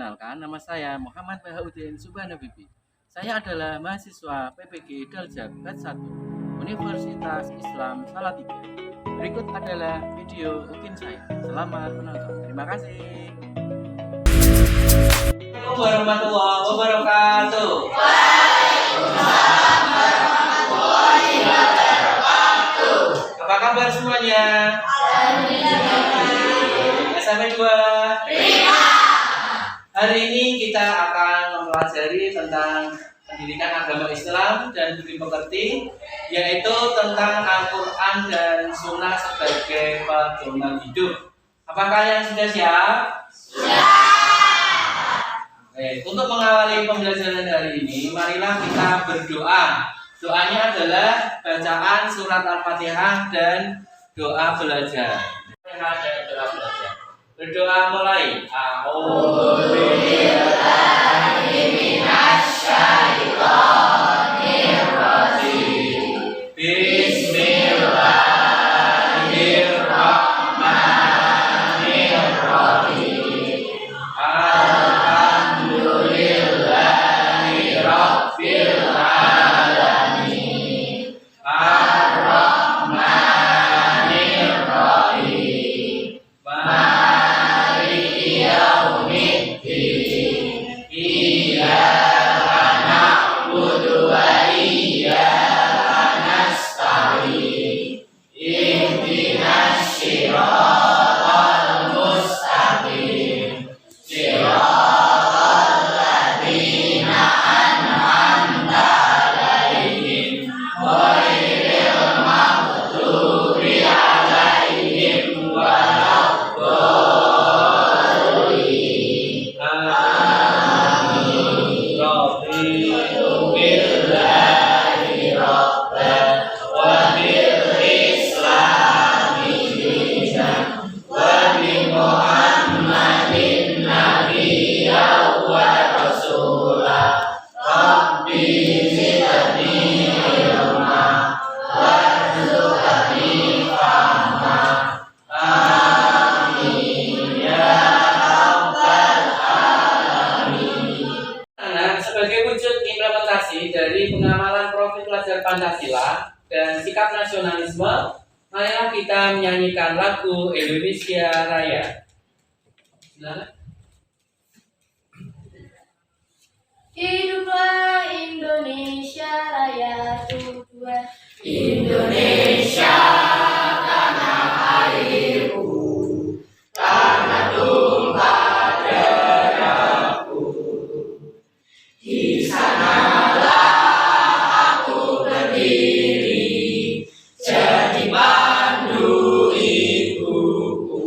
Perkenalkan, nama saya Muhammad Bahaudin Subhana Bibi. Saya adalah mahasiswa PPG Daljab Bat 1 Universitas Islam Salatiga. Berikut adalah video ukin saya. Selamat menonton. Terima kasih. Assalamualaikum warahmatullahi wabarakatuh. Waalaikumsalam warahmatullahi wabarakatuh. Apa kabar semuanya? Sampai dua. Hari ini kita akan mempelajari tentang pendidikan agama Islam dan budi pekerti, yaitu tentang Al-Quran dan Sunnah sebagai pedoman hidup. Apakah kalian sudah siap? Oke, untuk mengawali pembelajaran hari ini, marilah kita berdoa. Doanya adalah bacaan surat Al-Fatihah dan doa belajar. Berdoa mulai. Sebagai wujud implementasi dari pengamalan profil pelajar Pancasila dan sikap nasionalisme, marilah kita menyanyikan lagu Indonesia Raya. Silakan. Hiduplah Indonesia Raya Tuhan. Indonesia tanah airku, tanah tumpah darahku. Di sanalah aku berdiri, jadi pandu ibuku.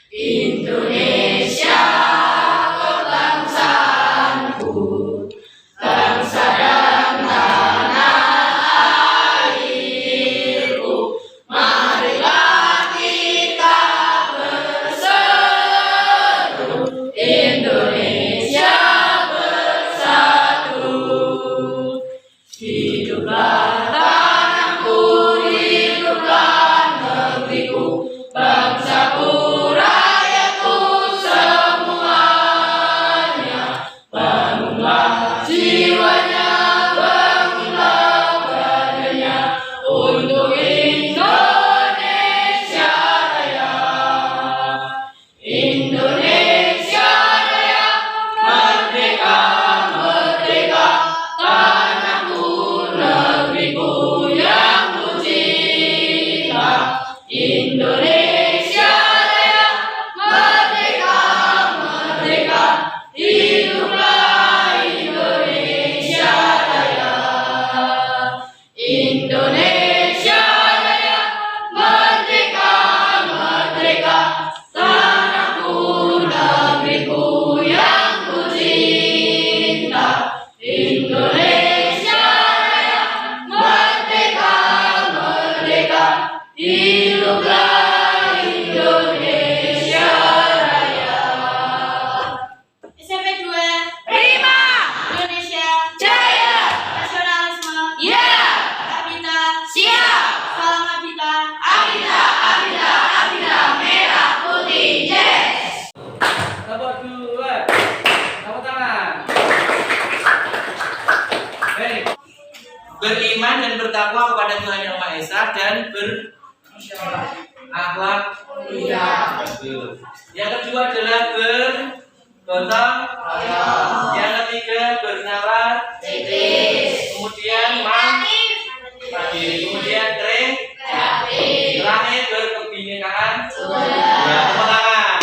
Indonesia kebangsaanku, bangsa dan tanah airku. Marilah kita berseru, Indonesia bersatu. Hiduplah tanahku, hiduplah negeriku, bangsaku, rakyatku semuanya. Bangunlah jiwanya, bangunlah badannya untuk Indonesia Raya. Indonesia Raya, merdeka, merdeka, tanahku, negeriku yang ku cinta. Indonesia Raya, merdeka, merdeka, hiduplah Indonesia Raya. Indonesia Raya, merdeka, merdeka, tanahku, negeriku yang ku cinta. Indonesia Raya, merdeka, merdeka, hiduplah Indonesia Raya. SMP 2 Prima. Indonesia Jaya. Nasionalisme ya. Abita siap. Salam Abita. Abita, Abita, Abita, merah putih yes. Nomor 2. bertakwa kepada Tuhan Yang Maha Esa dan berakhlak mulia. Yang kedua adalah bergotong royong. Yang ketiga bernalar. Kemudian kemudian terakhir berkebinekaan. Ya, tepuk tangan.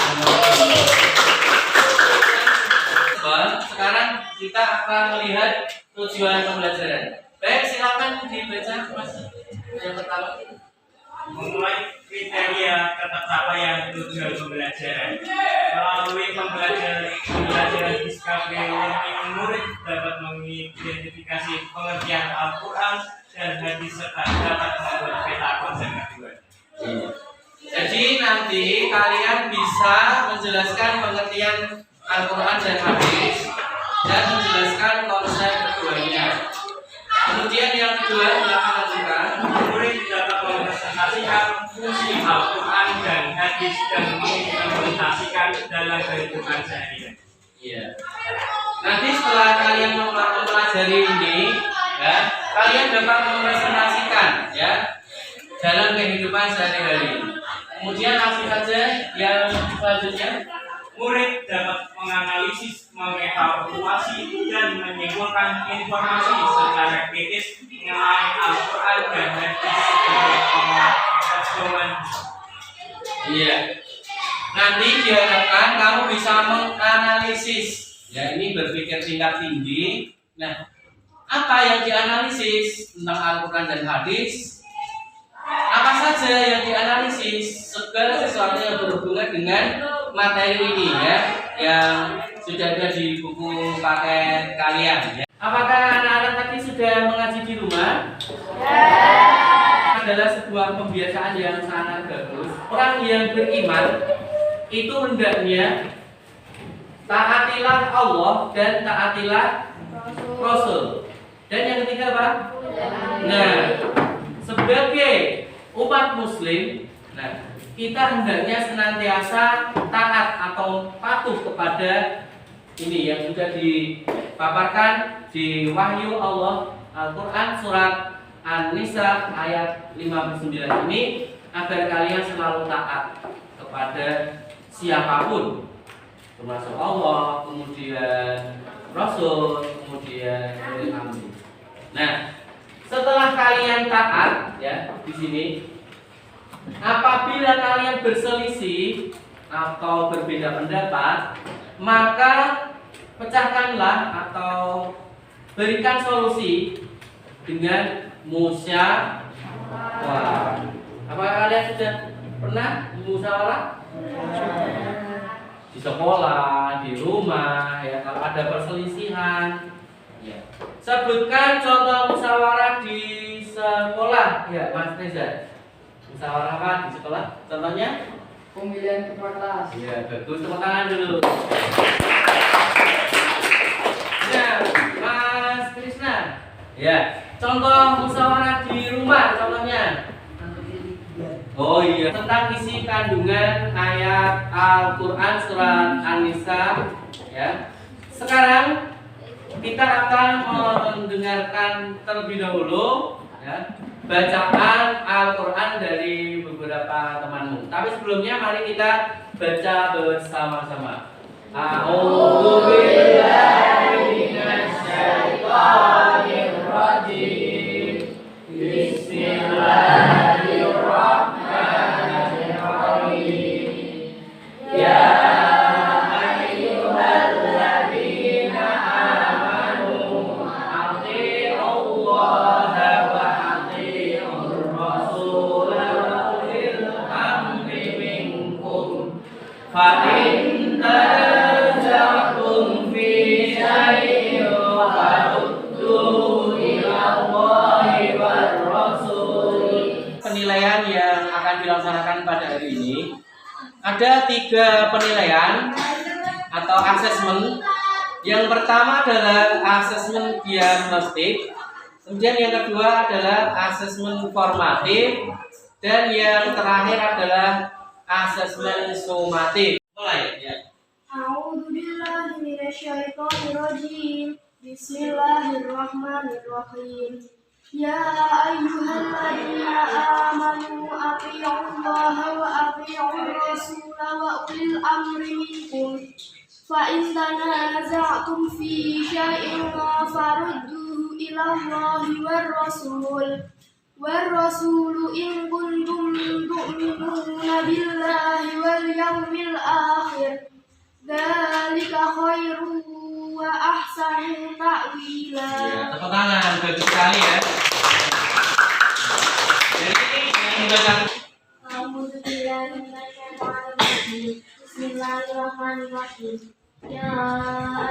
Sekarang kita akan melihat tujuan pembelajaran. Baik, silakan dibaca Mas. Yang pertama, memulai kriteria ketatapan tujuan pembelajaran. Melalui pembelajaran Discovery Learning, murid dapat mengidentifikasi pengertian Al-Quran dan hadis serta dapat membuat peta konsep tujuan. jadi nanti kalian bisa menjelaskan pengertian Al-Quran dan hadis dan menjelaskan konsep keduanya. Kemudian yang kedua, silakan lanjutkan. Murid dapat mempresentasikan fungsi Al-Quran dan hadis dan mengimplementasikan dalam kehidupan sehari-hari. Iya. Nanti setelah kalian mempelajari ini, ya, kalian dapat mempresentasikan, ya, dalam kehidupan sehari-hari. Kemudian langsung saja yang selanjutnya. Murid dapat menganalisis, mengevaluasi, dan menyimpulkan informasi secara kritis mengenai Al-Quran dan hadis sebagai pedoman. Iya. Nanti diharapkan kamu bisa menganalisis. Ya, ini berpikir tingkat tinggi. Nah, apa yang dianalisis tentang Al-Quran dan hadis? Apa saja yang dianalisis? Segala sesuatu yang berhubungan dengan materi ini, ya, yang sudah ada di buku paket kalian, ya. Apakah anak-anak tadi sudah mengaji di rumah? Adalah sebuah pembiasaan yang sangat bagus. Orang yang beriman itu hendaknya taatilah Allah dan taatilah Rasul. Dan yang ketiga apa? Nah, sebagai umat Muslim, nah, kita hendaknya senantiasa taat atau patuh kepada ini yang sudah dipaparkan di Wahyu Allah Al-Quran surat An-Nisa ayat 59 ini, agar kalian selalu taat kepada siapapun, termasuk Allah, kemudian Rasul, kemudian Nabi. Nah, setelah kalian taat, ya, di sini, apabila kalian berselisih atau berbeda pendapat, maka pecahkanlah atau berikan solusi dengan musyawarah. Apakah kalian sudah pernah musyawarah? Di sekolah, di rumah, ya, kalau ada perselisihan, ya. Sebutkan contoh musyawarah di sekolah, ya, Mas Reza. Musyawarah apa di sekolah? Contohnya? Pemilihan ketua kelas. Ya, bagus, tepuk tangan dulu. Ya, Mas Krisna. Ya, contoh musyawarah di rumah, contohnya. Oh iya, tentang isi kandungan ayat Al-Quran surat An-Nisa, ya. Sekarang kita akan mendengarkan terlebih dahulu, ya, bacaan Al-Quran dari beberapa temanmu. Tapi sebelumnya mari kita baca bersama-sama. A'udzu billahi minasy syaithanir rajim. Bismillahirrahmanirrahim. Ya ayyuhalladzina amanu athi'ullaha wa athi'ur rasul wa ulil amri minkum fa in tanaza'tum fi syai'in farudduhu ila Allahi war rasul. Penilaian yang akan dilaksanakan pada hari ini ada 3 penilaian atau asesmen. Yang pertama adalah asesmen diagnostik, kemudian yang kedua adalah asesmen formatif, dan yang terakhir adalah asesmen sumatif. Mulai, ya. A'udzu billahi minasy syaithanir rajim. Bismillahirrahmanirrahim. يا أيها الذين آمنوا أطيعوا الله وأطيعوا الرسول وأولي الأمر منكم فإن تنازعتم في شيء فردوه إلى الله والرسول إن كنتم تؤمنون بالله واليوم الآخر ذلك خير وأحسن تأويلا. Ya, tepuk tangan bagus sekali ya. Jadi yang membaca Bismillahirrahmanirrahim. Ya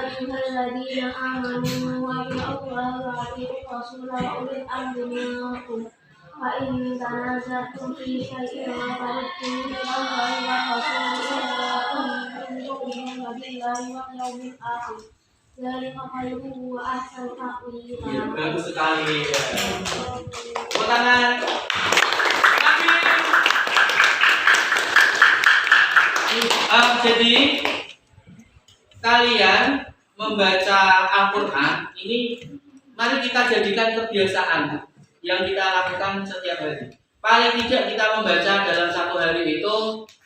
ayyuhalladzina amanu wabi'allahi wa ati'ur rasula wa ulil amri minkum. Fa in tanaza'tum fi syai'in farudduhu ila Allahi wa rasulihi in kuntum billahi wal yawmil akhir. Dzalika khairun wa ahsanu ta'wila. ya, bagus sekali ya. Tepuk tangan. Jadi kalian membaca Al-Quran ini mari kita jadikan kebiasaan yang kita lakukan setiap hari. Paling tidak kita membaca dalam satu hari itu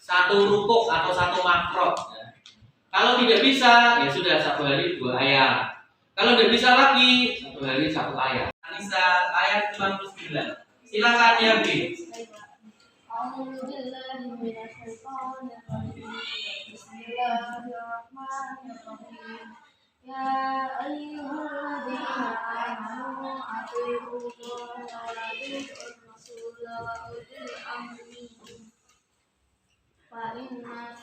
satu rukuk atau satu makro. Kalau tidak bisa, ya sudah satu hari 2 ayat. Kalau tidak bisa lagi, satu hari 1 ayat. Anissa ayat 59. Silakan ya Bi. أعوذ بالله من الشيطان الرجيم بسم الله الرحمن الرحيم يا أيها الذين آمنوا أطيعوا الله وأطيعوا الرسول وأولي الأمر منكم فإن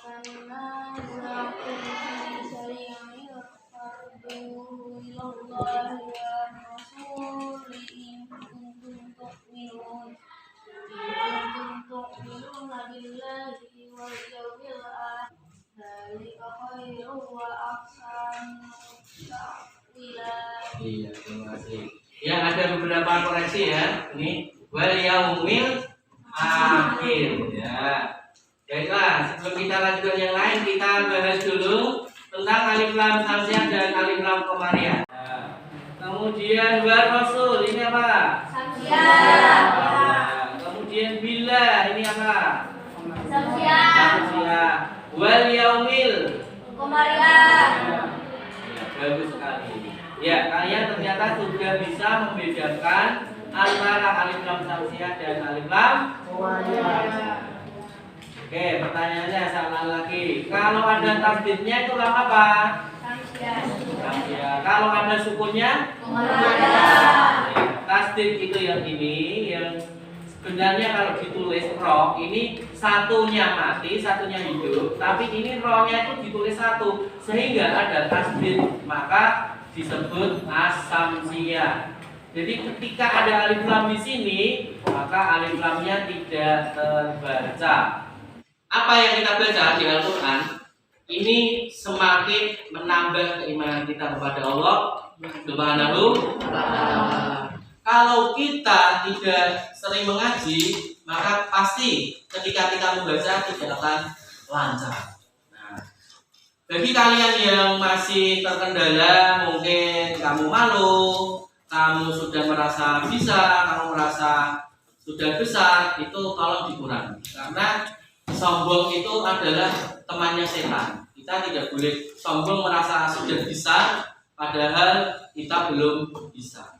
تنازعتم في شيء فردوه إلى الله والرسول إن كنتم تؤمنون بالله واليوم الآخر ذلك خير وأحسن تأويلا. Iya, terima kasih. Ya, ada beberapa koreksi ya. Ini wal yaumil akhir ya. Baiklah, sebelum kita lanjutkan yang lain, kita bahas dulu tentang alif lam samsiah dan alif lam komariah. Ya. Kemudian wal rasul ini apa? Samsiah. Kemudian bila ini apa? Samsiah. Samsiah. Wal yaumil Komariah. ya, bagus sekali. Ya, kalian ternyata sudah bisa membedakan antara alif lam samsiah dan alif lam komariah. Oke, pertanyaannya salah lagi. Kalau ada tasdidnya itu lam apa? Samsiah. Kalau ada sukunnya? Komariah. Tasdid itu yang ini, yang sebenarnya kalau ditulis roh ini satunya mati, satunya hidup, tapi ini rohnya itu ditulis satu sehingga ada tasdid, maka disebut as-samsiah. Jadi ketika ada alif lam di sini, maka alif lamnya tidak terbaca. Apa yang kita baca di Al-Quran ini semakin menambah keimanan kita kepada Allah Subhanahu wa Ta'ala. Kalau kita tidak sering mengaji, maka pasti ketika kita membaca tidak akan lancar. Nah, bagi kalian yang masih terkendala, mungkin kamu malu, kamu sudah merasa bisa, kamu merasa sudah besar, itu tolong dikurangi. Karena sombong itu adalah temannya setan. Kita tidak boleh sombong merasa sudah bisa, padahal kita belum bisa.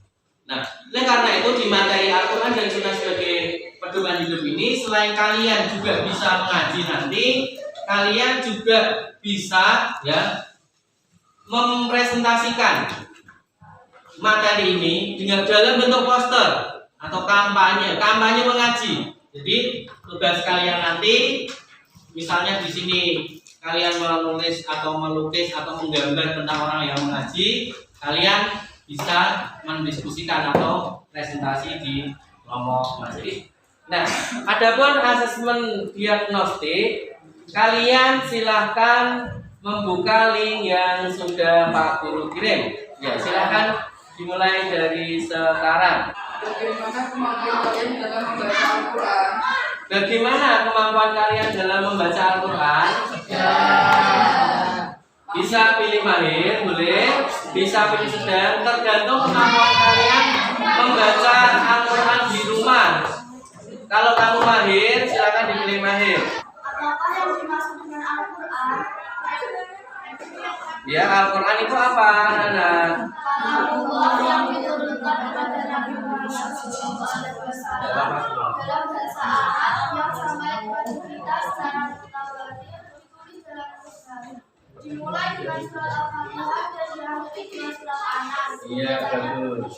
Nah, oleh karena itu di materi Al-Quran dan Sunnah sebagai pedoman hidup ini, selain kalian juga bisa mengaji nanti, kalian juga bisa ya mempresentasikan materi ini dengan dalam bentuk poster atau kampanye mengaji. Jadi tugas kalian nanti, misalnya di sini kalian menulis atau melukis atau menggambar tentang orang yang mengaji, kalian bisa mendiskusikan atau presentasi di kelompok masjid. Nah, adapun asesmen diagnostik, kalian silahkan membuka link yang sudah Pak Guru kirim. Ya, silahkan dimulai dari sekarang. Bagaimana kemampuan kalian dalam membaca Al-Quran? Bagaimana kemampuan kalian dalam membaca Al-Quran? Ya. Bisa pilih mahir, boleh. Bisa pilih sedang, tergantung kemampuan kalian membaca Al-Quran di rumah? Kalau kamu mahir, silakan dipilih mahir. Apakah yang dimaksud dengan Al-Quran? Ya, Al-Quran itu apa, anak-anak? Allah yang diturunkan kepada Nabi Muhammad SAW dalam bahasa Arab yang sampai kepada kita secara mutawatir ditulis dalam Quran. Dimulai dengan surat Al-Fatihah dan diakhiri dengan surat An-Nas. Iya, bagus.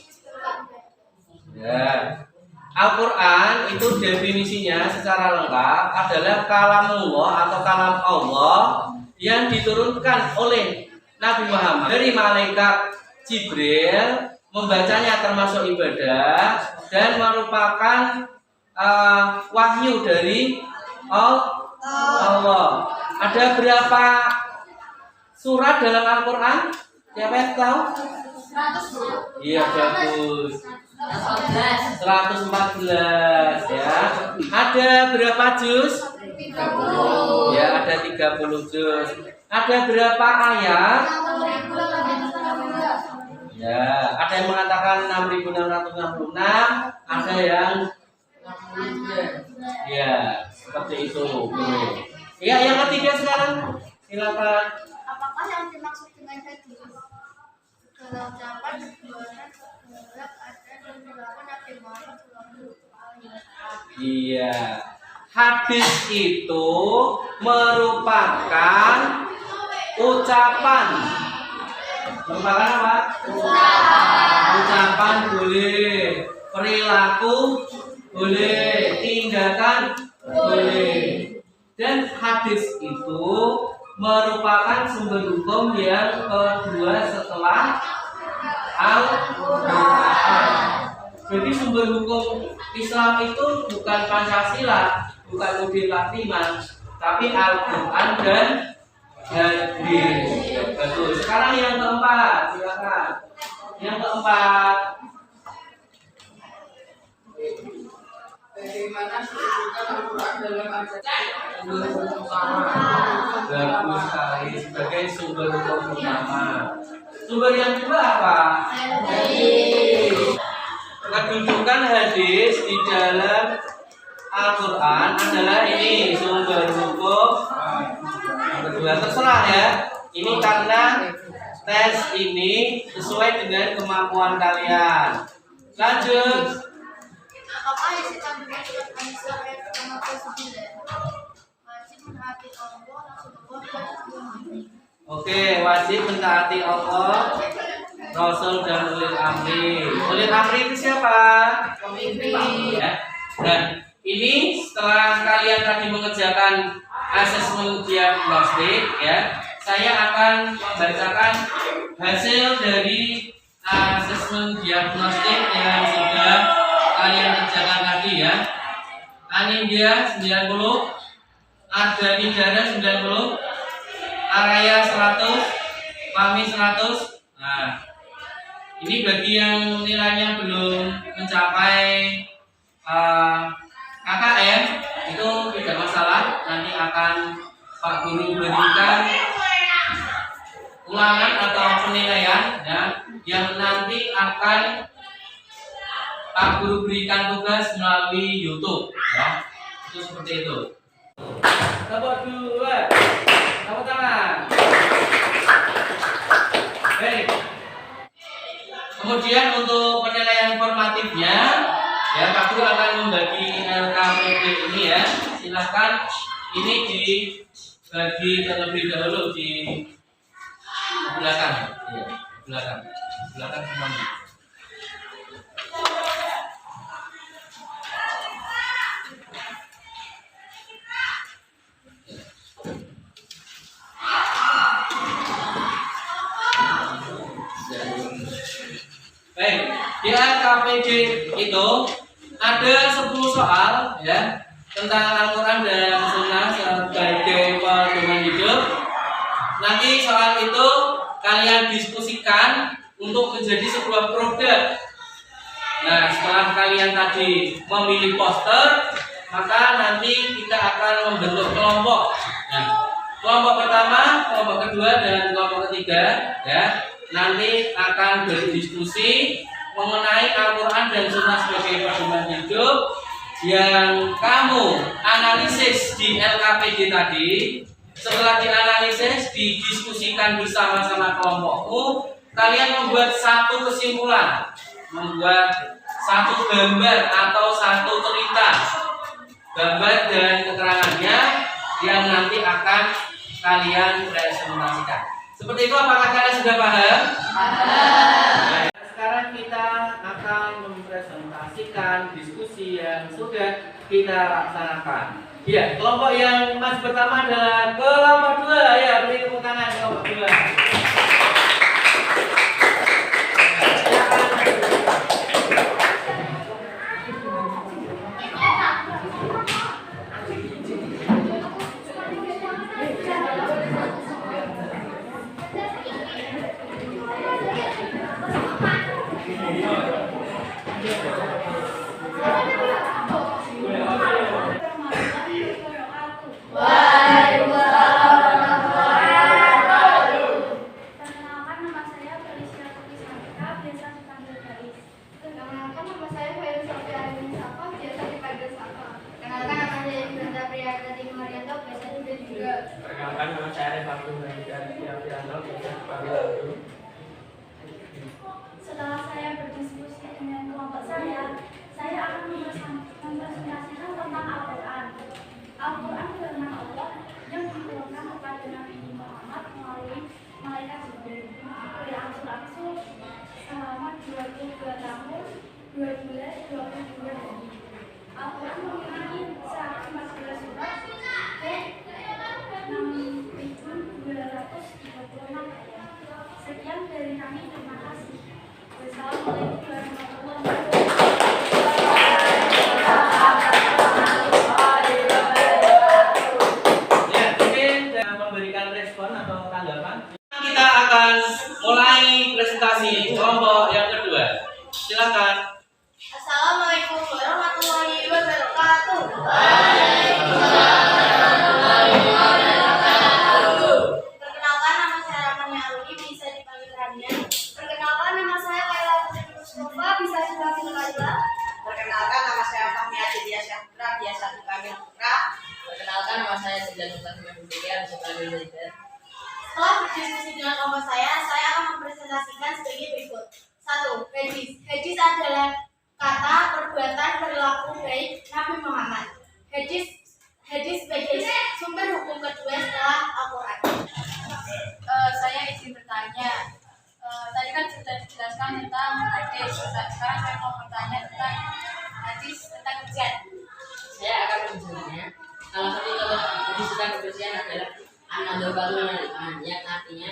Ya. Al-Quran itu definisinya secara lengkap adalah kalamullah atau kalam Allah yang diturunkan oleh Nabi Muhammad dari malaikat Jibril, membacanya termasuk ibadah dan merupakan wahyu dari Allah. Ada berapa surat dalam Al-Quran? Siapa yang tahu? 100. Iya, bagus. 114 ya. Ada berapa juz? 30. Ya, ada 30 juz. Ada berapa ayat? 6.666. Ya, ada yang mengatakan 6.666, ada yang ya, seperti itu. Ya, yang ketiga sekarang. Silakan. Apakah yang dimaksud dengan hadis? Segala ucapan, perbuatan, segala ada dan perilaku Nabi Muhammad SAW. Iya. Hadis itu merupakan ucapan. Merupakan apa? Ucapan boleh, perilaku boleh, tindakan boleh. Dan hadis itu merupakan sumber hukum yang kedua setelah Al-Quran. Jadi sumber hukum Islam itu bukan Pancasila, bukan Udin 45, tapi Al-Quran dan hadis. Betul. Sekarang yang keempat, silakan. Yang keempat. Bagaimana kedudukan Al-Quran dalam Bagus sekali sebagai sumber hukum utama. Sumber yang kedua apa? Kedudukan hadis di dalam Al-Quran adalah ini sumber hukum kedua. Terserah ya. Ini karena tes ini sesuai dengan kemampuan kalian. Lanjut. Apakah yang dikandung surat An-Nisa ayat 59? Wajib menaati Allah, Rasulullah, dan ulil. Oke, wajib mentaati Allah, Rasul dan ulil amri. Ulil amri itu siapa? pemimpin. Ya. Dan ini setelah kalian tadi mengerjakan asesmen diagnostik, ya, saya akan membacakan hasil dari asesmen diagnostik yang sudah kalian kerjakan tadi ya. Anindya 90, Ardani Dara 90, Araya 100, Fahmi 100. Nah, ini bagi yang nilainya belum mencapai KKM itu tidak masalah, nanti akan Pak Guru berikan ulangan atau penilaian ya, yang nanti akan Pak Guru berikan tugas melalui YouTube ya. Itu seperti itu. Tepuk dua, tepuk tangan. Baik. Kemudian untuk penilaian formatifnya, ya Pak Guru akan membagi LKPP ini ya. Silahkan ini dibagi terlebih dahulu di belakang, ya, belakang semuanya. Baik, di LKPD itu ada 10 soal ya tentang Al-Quran dan Sunnah sebagai pedoman hidup. Nanti soal itu kalian diskusikan untuk menjadi sebuah produk. Nah, setelah kalian tadi memilih poster, maka nanti kita akan membentuk kelompok. Nah, kelompok pertama, kelompok kedua, dan kelompok ketiga ya. Nanti akan berdiskusi mengenai Al-Quran dan Sunnah sebagai pedoman hidup yang kamu analisis di LKPD tadi. Setelah dianalisis, didiskusikan bersama-sama kelompokmu, kalian membuat satu kesimpulan, membuat satu gambar atau satu cerita, gambar dan keterangannya yang nanti akan kalian presentasikan. Seperti itu, apakah kalian sudah paham? Paham. Sekarang kita akan mempresentasikan diskusi yang sudah kita laksanakan. Ya, kelompok yang masih pertama adalah kelompok 2. Ya, beri tepuk tangan kelompok 2. Perkenalkan, nama saya Arif Abdul dan Piano biasa dipanggil Abdul. Setelah saya berdiskusi dengan kelompok saya akan mempresentasikan tentang Al-Quran. Al-Quran firman Allah yang diturunkan kepada Nabi Muhammad melalui malaikat Jibril berangsur-angsur selama 22 tahun, 2 bulan, 22 hari. Al-Quran memiliki 114 surat dan 6.236 ayat. Sekian dari kami, terima kasih. Wassalamualaikum warahmatullahi wabarakatuh. Ya, mungkin memberikan respon atau tanggapan. Kita akan mulai presentasi kelompok yang kedua. Silakan. Assalamualaikum warahmatullahi wabarakatuh. Perkenalkan, nama saya Rahman Aruni, bisa dipanggil Rania. Perkenalkan, nama saya Kaila Putri Mustafa, bisa dipanggil Kaila. Perkenalkan, nama saya Fahmi Aditya Syahra, biasa dipanggil Putra. Perkenalkan, nama saya Sejan Utami Budiya, bisa dipanggil Zaida. Setelah berdiskusi dengan kelompok saya akan mempresentasikan sebagai berikut. 1. Hadis. Hadis adalah kata, perbuatan, perilaku baik Nabi Muhammad. Hadis sebagai sumber hukum kedua setelah Al-Quran. Saya izin bertanya. Tadi kan sudah dijelaskan tentang hadis. Sekarang saya mau bertanya tentang hadis tentang kebersihan. Saya akan menjawabnya. Salah satu contoh hadis tentang kebersihan adalah an-nadhafatu yang artinya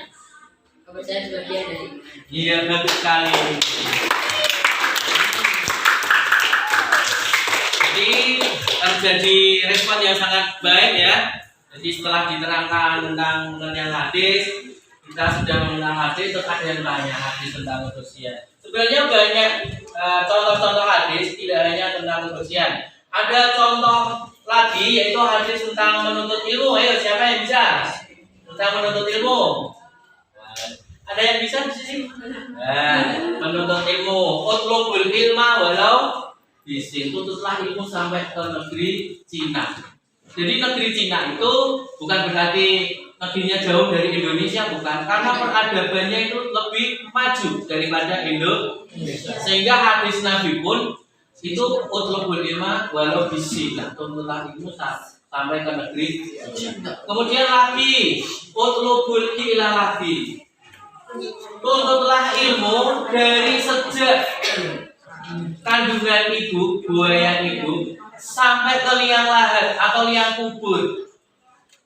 kebersihan sebagian dari iman. Iya, betul sekali. Jadi terjadi respon yang sangat baik ya. Jadi setelah diterangkan tentang pengertian hadis, kita sudah mengenal hadis, terus ada yang tanya hadis tentang kebersihan. Sebenarnya banyak contoh-contoh hadis, tidak hanya tentang kebersihan. Ada contoh lagi yaitu hadis tentang menuntut ilmu. Ayo, siapa yang bisa? Tentang menuntut ilmu. Ada yang bisa di sini? Menuntut ilmu. Utlubul ilma walau bisin. Tuntutlah ilmu sampai ke negeri Cina. Jadi negeri Cina itu bukan berarti negerinya jauh dari Indonesia, bukan. Karena peradabannya itu lebih maju daripada Indonesia. Sehingga hadis Nabi pun itu utlubul ilma walau bisin. Tuntutlah ilmu sampai ke negeri Cina. Kemudian lagi utlubul ilma lagi. Tuntutlah ilmu dari sejak kandungan ibu, buaya ibu, sampai ke liang lahat atau liang kubur.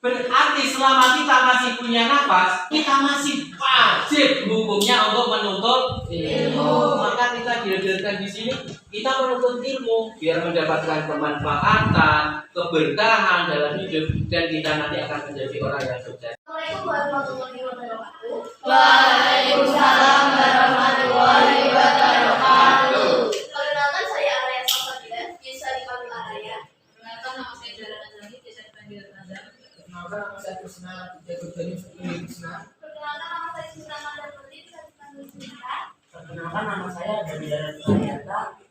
Berarti selama kita masih punya nafas, kita masih wajib hukumnya untuk menuntut ilmu. Maka kita dihadirkan di sini, kita menuntut ilmu biar mendapatkan kemanfaatan, keberkahan dalam hidup, dan kita nanti akan menjadi orang yang sukses. Assalamualaikum warahmatullahi wabarakatuh. Waalaikumsalam warahmatullahi wabarakatuh. Perkenalkan, saya Arya Safadila, bisa dipanggil Arya. Perkenalkan, nama saya Zara Nazari, bisa dipanggil Nazar. Perkenalkan, nama saya Krishna Jagur Gani Krishna. Perkenalkan, nama saya Susana Darmati, bisa dipanggil Sinta. Perkenalkan, Perkenalkan, nama saya dari Dara Prayata,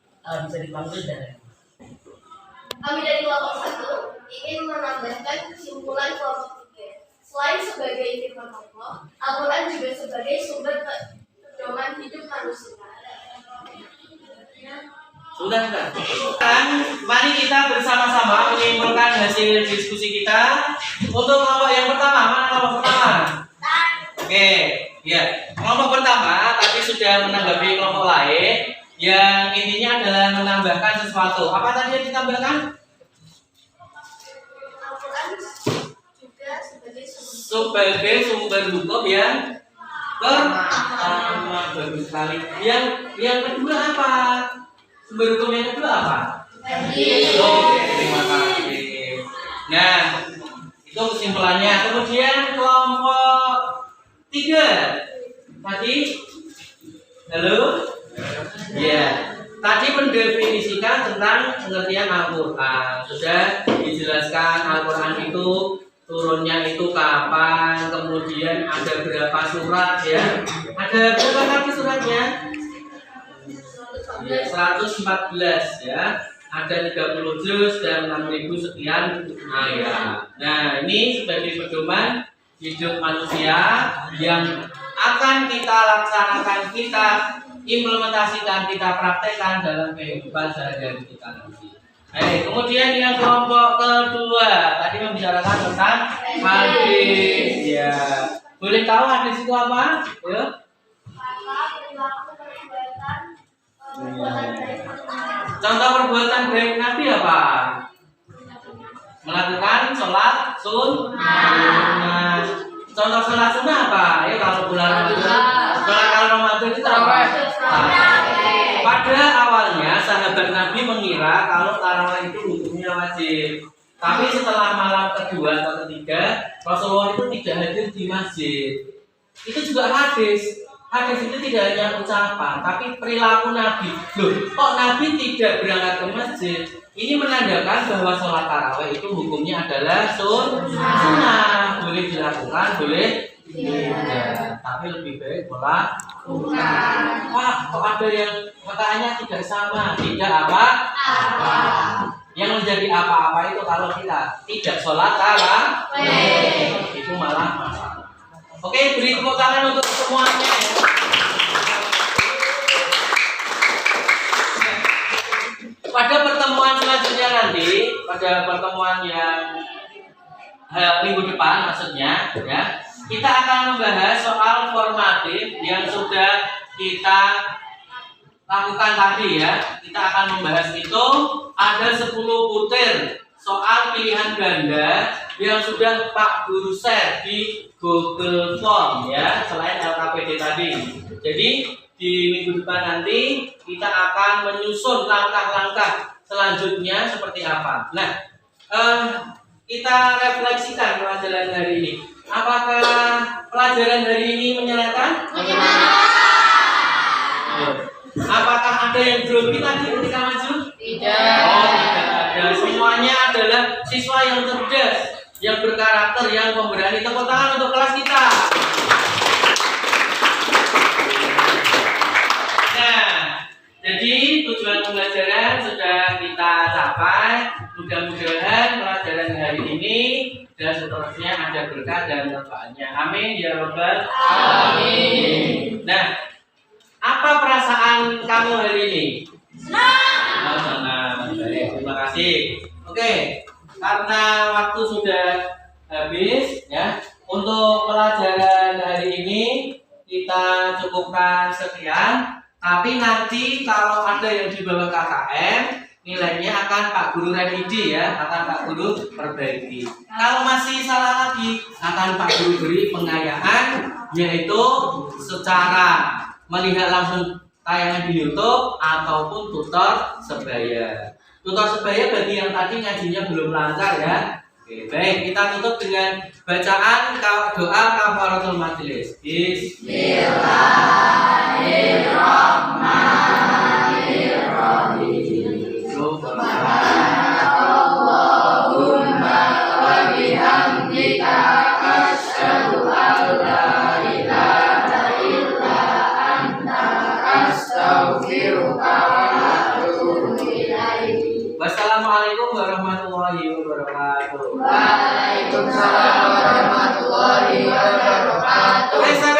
bisa dipanggil Dara. Kami dari kelompok 1 ingin menambahkan kesimpulan kelompok 3. Selain sebagai firman Allah, Al-Quran juga sebagai sumber pedoman hidup manusia. Sudah. Kan, mari kita bersama-sama menyimpulkan hasil diskusi kita. Untuk kelompok yang pertama, mana kelompok pertama? Oke, ya. Kelompok pertama tadi sudah menanggapi kelompok lain yang intinya adalah menambahkan sesuatu. Apa tadi yang ditambahkan? Al-Quran juga Sebagai sumber hukum yang pertama. Bagus sekali. Yang kedua apa? Sumber hukum yang kedua apa? Oke, terima kasih. Nah, itu kesimpulannya. Kemudian kelompok 3 tadi, halo, ya, tadi mendefinisikan tentang pengertian Al-Quran. Sudah dijelaskan Al-Quran itu turunnya itu kapan, kemudian ada berapa surat ya? Ada berapa kali suratnya? Ya, 114 ya. Ada 30 juz dan 6.000 sekian ayat. Nah, ini sebagai pedoman hidup manusia yang akan kita laksanakan, kita implementasikan, kita praktekkan dalam kehidupan sehari-hari kita nanti. Kemudian yang kelompok kedua tadi membicarakan tentang hadis. Ya, boleh tahu hadis itu apa? Ya. Contoh perbuatan baik Nabi apa? Melakukan sholat sunnah. Contoh sholat sunnah apa? Ya kalau bulan Ramadan. Kalau Ramadan itu apa? Pada awalnya sahabat Nabi mengira kalau tarawih itu hukumnya wajib. Tapi setelah malam kedua atau ketiga, Rasulullah itu tidak hadir di masjid. Itu juga hadis. Hadis itu tidak hanya ucapan, tapi perilaku Nabi. Loh, kok Nabi tidak berangkat ke masjid? Ini menandakan bahwa sholat tarawih itu hukumnya adalah sunnah. Boleh dilakukan, boleh tidak. Tapi lebih baik melakukan. Wah, kok ada yang katanya tidak sama? Tidak apa? Yang menjadi apa-apa itu kalau kita tidak sholat tarawih, itu malah masalah. Oke, beri tepuk tangan untuk semuanya ya. Pada pertemuan selanjutnya nanti, pada pertemuan yang minggu depan maksudnya ya, kita akan membahas soal formatif yang sudah kita lakukan tadi ya. Kita akan membahas itu ada 10 butir soal pilihan ganda yang sudah Pak Guru share di Google Form ya, selain LKPD tadi. Jadi di minggu depan nanti kita akan menyusun langkah-langkah selanjutnya seperti apa. Nah, kita refleksikan pelajaran hari ini. Apakah pelajaran hari ini menyenangkan? Apakah ada yang grogi tadi ketika maju? Tidak. Oh, tidak ada. Semuanya adalah siswa yang cerdas, yang berkarakter, yang pemberani. Tepuk tangan untuk kelas kita. Nah, jadi tujuan pembelajaran sudah kita capai. Mudah-mudahan pelajaran hari ini dan seterusnya ada berkah dan manfaatnya. Amin ya rabbal alamin. Nah, apa perasaan kamu hari ini? Senang. Senang. Baik, terima kasih. Oke, karena waktu sudah habis ya, untuk pelajaran hari ini kita cukupkan sekian. Tapi nanti kalau ada yang di bawah KKM, nilainya akan Pak Guru revisi ya, akan Pak Guru perbaiki. Kalau masih salah lagi, akan Pak Guru beri pengayaan, yaitu secara melihat langsung tayangan di YouTube ataupun tutor sebaya. Tutor sebaya bagi yang tadi ngajinya belum lancar ya. Oke, baik, kita tutup dengan bacaan doa kafaratul majelis. Bismillahirrahmanirrahim. Subhanallahumma wa bihamdika asyhadu an la ilaha illa anta astaghfiruka Assalamualaikum warahmatullahi wabarakatuh. Waalaikumsalam warahmatullahi wabarakatuh.